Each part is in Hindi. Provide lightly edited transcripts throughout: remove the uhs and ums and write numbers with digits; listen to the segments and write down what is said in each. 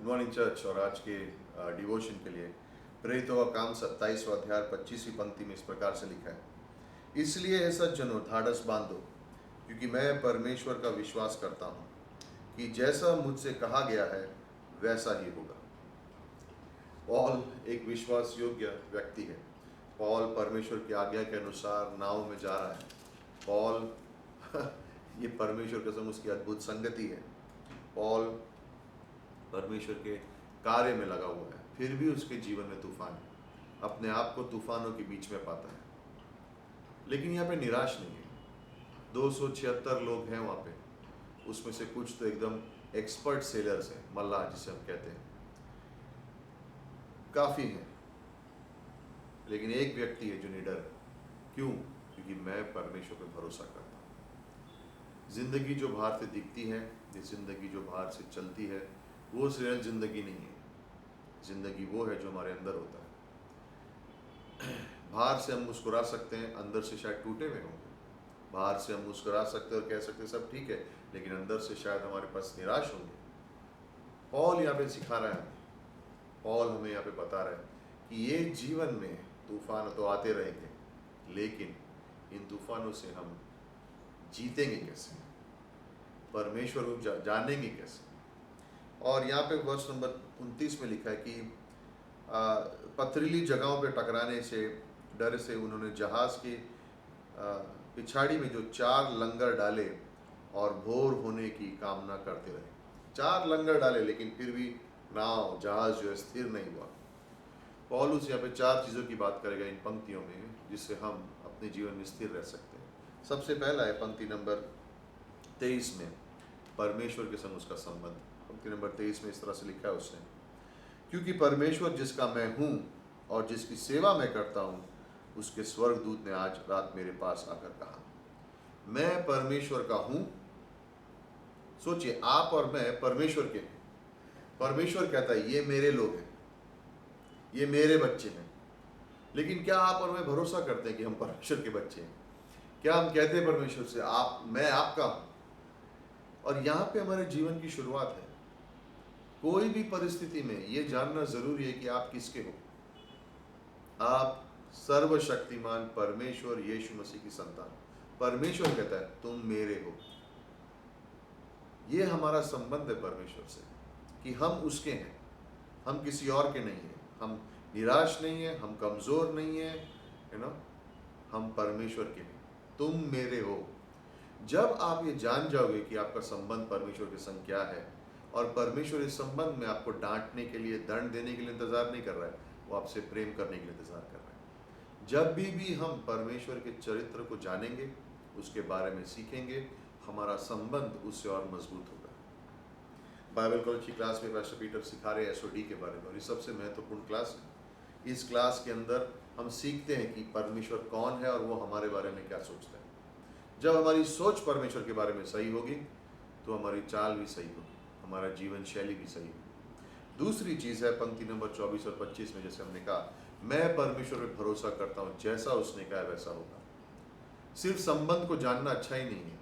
Good morning church. और आज के डिवोशन के लिए प्रेरितों का काम 27वां अध्याय 25वीं पंक्ति में इस प्रकार से लिखा है, इसलिए है सज्जनों ढाढ़स बांधो, क्योंकि मैं परमेश्वर का विश्वास करता हूँ कि जैसा मुझसे कहा गया है वैसा ही होगा। पॉल एक विश्वास योग्य व्यक्ति है। पॉल परमेश्वर की आज्ञा के अनुसार नाव में जा रहा है। पॉल ये परमेश्वर के संग उसकी अद्भुत संगति है। पॉल परमेश्वर के कार्य में लगा हुआ है, फिर भी उसके जीवन में तूफान है। अपने आप को तूफानों के बीच में पाता है, लेकिन यहाँ पे निराश नहीं है। 276 लोग हैं वहाँ पे, उसमें से कुछ तो एकदम एक्सपर्ट सेलर्स हैं, मल्लाह जिसे हम कहते हैं, काफ़ी हैं, लेकिन एक व्यक्ति है जो निडर है। क्यों? क्योंकि मैं परमेश्वर पे भरोसा करता हूँ। जिंदगी जो बाहर से दिखती है, ये जिंदगी जो बाहर से चलती है, वो रियल जिंदगी नहीं है। जिंदगी वो है जो हमारे अंदर होता है। बाहर से हम मुस्कुरा सकते हैं, अंदर से शायद टूटे हुए होंगे। बाहर से हम मुस्कुरा सकते हैं और कह सकते हैं सब ठीक है, लेकिन अंदर से शायद हमारे पास निराश होंगे। पॉल यहाँ पे सिखा रहा है, पॉल हमें यहाँ पे बता रहा है कि ये जीवन में तूफान तो आते रहेंगे, लेकिन इन तूफानों से हम जीतेंगे कैसे, परमेश्वर को जानेंगे कैसे। और यहाँ पे वर्ष नंबर 29 में लिखा है कि पथरीली जगहों पे टकराने से डर से उन्होंने जहाज की पिछाड़ी में जो 4 लंगर डाले और भोर होने की कामना करते रहे। 4 लंगर डाले, लेकिन फिर भी नाव जहाज जो है स्थिर नहीं हुआ। पौलुस यहाँ पे 4 चीज़ों की बात करेगा इन पंक्तियों में, जिससे हम अपने जीवन में स्थिर रह सकते हैं। सबसे पहला है पंक्ति नंबर 23 में, परमेश्वर के संग उसका संबंध। पंक्ति नंबर 23 में इस तरह से लिखा है उसने, क्योंकि परमेश्वर जिसका मैं हूँ और जिसकी सेवा मैं करता हूँ, उसके स्वर्गदूत ने आज रात मेरे पास आकर कहा, मैं परमेश्वर का हूँ। सोचिए, आप और मैं परमेश्वर के हैं। परमेश्वर कहता है ये मेरे लोग हैं, ये मेरे बच्चे हैं। लेकिन क्या आप और मैं भरोसा करते हैं कि हम परमेश्वर के बच्चे हैं? क्या हम कहते हैं परमेश्वर से आप, मैं आपका हूँ? और यहाँ पे हमारे जीवन की शुरुआत है। कोई भी परिस्थिति में ये जानना जरूरी है कि आप किसके हो। आप सर्वशक्तिमान परमेश्वर यीशु मसीह की संतान। परमेश्वर कहता है तुम मेरे हो। ये हमारा संबंध है परमेश्वर से कि हम उसके हैं, हम किसी और के नहीं हैं। हम निराश नहीं है, हम कमजोर नहीं है, हम परमेश्वर के हैं। तुम मेरे हो। जब आप ये जान जाओगे कि आपका संबंध परमेश्वर के संग क्या है, और परमेश्वर इस संबंध में आपको डांटने के लिए, दंड देने के लिए इंतजार नहीं कर रहा है, वो आपसे प्रेम करने के लिए इंतजार कर रहा है। जब भी हम परमेश्वर के चरित्र को जानेंगे, उसके बारे में सीखेंगे, हमारा संबंध उससे और मजबूत होगा। बाइबल कॉलेज की क्लास में पास्टर पीटर सिखा रहे हैं एसओडी के बारे में, और ये सबसे महत्वपूर्ण क्लास है। इस क्लास के अंदर हम सीखते हैं कि परमेश्वर कौन है और वो हमारे बारे में क्या सोचता है। जब हमारी सोच परमेश्वर के बारे में सही होगी, तो हमारी चाल भी सही होगी, हमारा जीवन शैली भी सही होगी। दूसरी चीज़ है पंक्ति नंबर 24 और 25 में, जैसे हमने कहा, मैं परमेश्वर पर भरोसा करता हूँ, जैसा उसने कहा वैसा होगा। सिर्फ संबंध को जानना अच्छा ही नहीं है,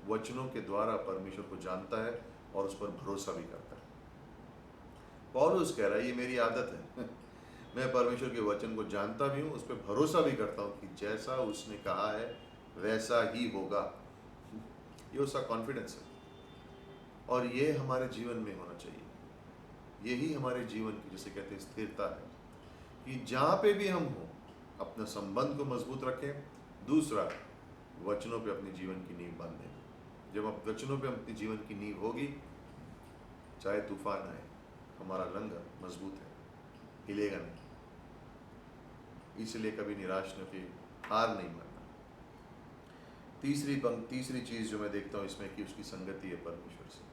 वचनों के द्वारा परमेश्वर को जानता है और उस पर भरोसा भी करता है। पौलुस कह रहा है ये मेरी आदत है। मैं परमेश्वर के वचन को जानता भी हूँ, उस पर भरोसा भी करता हूँ कि जैसा उसने कहा है वैसा ही होगा। ये उसका कॉन्फिडेंस है, और ये हमारे जीवन में होना चाहिए। यही हमारे जीवन की, जैसे कहते हैं, स्थिरता है कि जहाँ पे भी हम हो, अपना संबंध को मजबूत रखें। दूसरा, वचनों पे अपने जीवन की नींव बांधें। जब आप वचनों पे अपने जीवन की नींव होगी, चाहे तूफान आए, हमारा लंगर मजबूत है, हिलेगा नहीं। इसलिए कभी निराश न होकर हार नहीं मानना। तीसरी चीज जो मैं देखता हूँ इसमें, कि उसकी संगति है परमेश्वर से।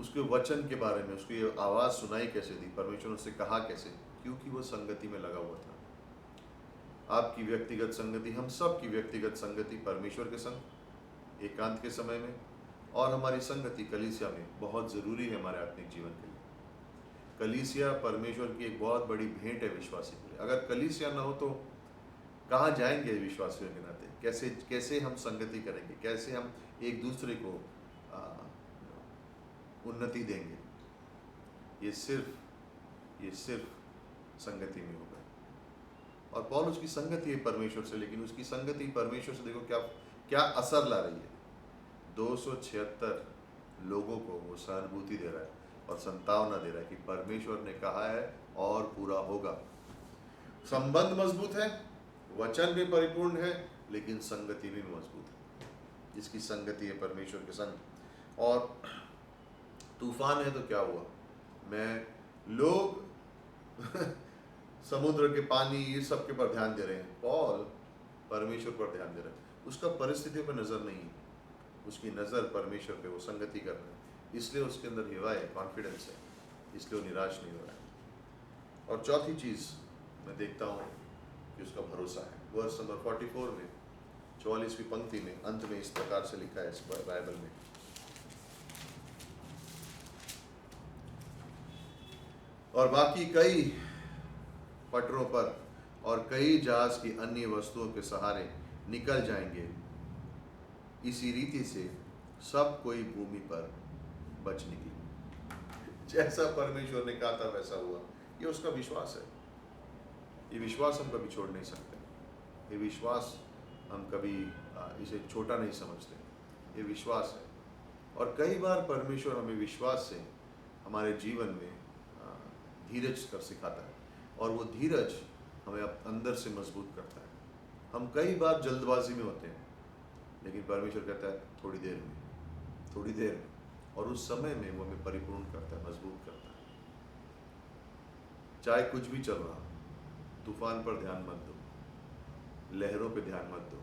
उसके वचन के बारे में उसकी आवाज़ सुनाई कैसे दी, परमेश्वर ने उससे कहा कैसे? क्योंकि वो संगति में लगा हुआ था। आपकी व्यक्तिगत संगति, हम सब की व्यक्तिगत संगति परमेश्वर के संग एकांत के समय में, और हमारी संगति कलीसिया में बहुत ज़रूरी है हमारे आत्मिक जीवन के लिए। कलीसिया परमेश्वर की एक बहुत बड़ी भेंट है विश्वासी के लिए। अगर कलीसिया ना हो तो कहाँ जाएंगे विश्वासियों के नाते? कैसे हम संगति करेंगे? कैसे हम एक दूसरे को उन्नति देंगे? ये सिर्फ संगति में होगा। और पौलुस की संगति है परमेश्वर से, लेकिन उसकी संगति परमेश्वर से देखो क्या क्या असर ला रही है। 276 लोगों को वो सहानुभूति दे रहा है और संतावना दे रहा है कि परमेश्वर ने कहा है और पूरा होगा। संबंध मजबूत है, वचन भी परिपूर्ण है, लेकिन संगति भी मजबूत है। जिसकी संगति है परमेश्वर के संग। और तूफान है तो क्या हुआ, लोग समुद्र के पानी ये सब के पर ध्यान दे रहे हैं, पौल परमेश्वर पर ध्यान दे रहा है। उसका परिस्थितियों पर नजर नहीं है, उसकी नजर परमेश्वर पे, वो संगति कर रहा है, इसलिए उसके अंदर हिवा है, कॉन्फिडेंस है, इसलिए वो निराश नहीं हो रहा है। और चौथी चीज मैं देखता हूँ कि उसका भरोसा है। वर्स नंबर 44 में 44वीं पंक्ति में अंत में इस प्रकार से लिखा है इस बाइबल में, और बाकी कई पटरों पर और कई जहाज की अन्य वस्तुओं के सहारे निकल जाएंगे, इसी रीति से सब कोई भूमि पर बच निकले। जैसा परमेश्वर ने कहा था वैसा हुआ। ये उसका विश्वास है। ये विश्वास हम कभी छोड़ नहीं सकते। ये विश्वास हम कभी इसे छोटा नहीं समझते। ये विश्वास है। और कई बार परमेश्वर हमें विश्वास से हमारे जीवन में धीरज कर सिखाता है, और वो धीरज हमें अंदर से मजबूत करता है। हम कई बार जल्दबाजी में होते हैं, लेकिन परमेश्वर कहता है थोड़ी देर में, और उस समय में वो हमें परिपूर्ण करता है, मजबूत करता है। चाहे कुछ भी चल रहा, तूफान पर ध्यान मत दो, लहरों पे ध्यान मत दो,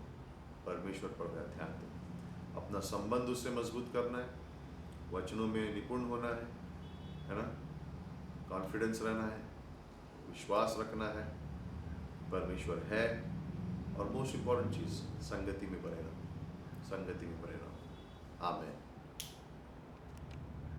परमेश्वर पर ध्यान दो। अपना संबंध उससे मजबूत करना है, वचनों में निपुण होना है ना, कॉन्फिडेंस रहना है, विश्वास रखना है, परमेश्वर है, और मोस्ट इम्पॉर्टेंट चीज संगति में बने रहो। आमीन।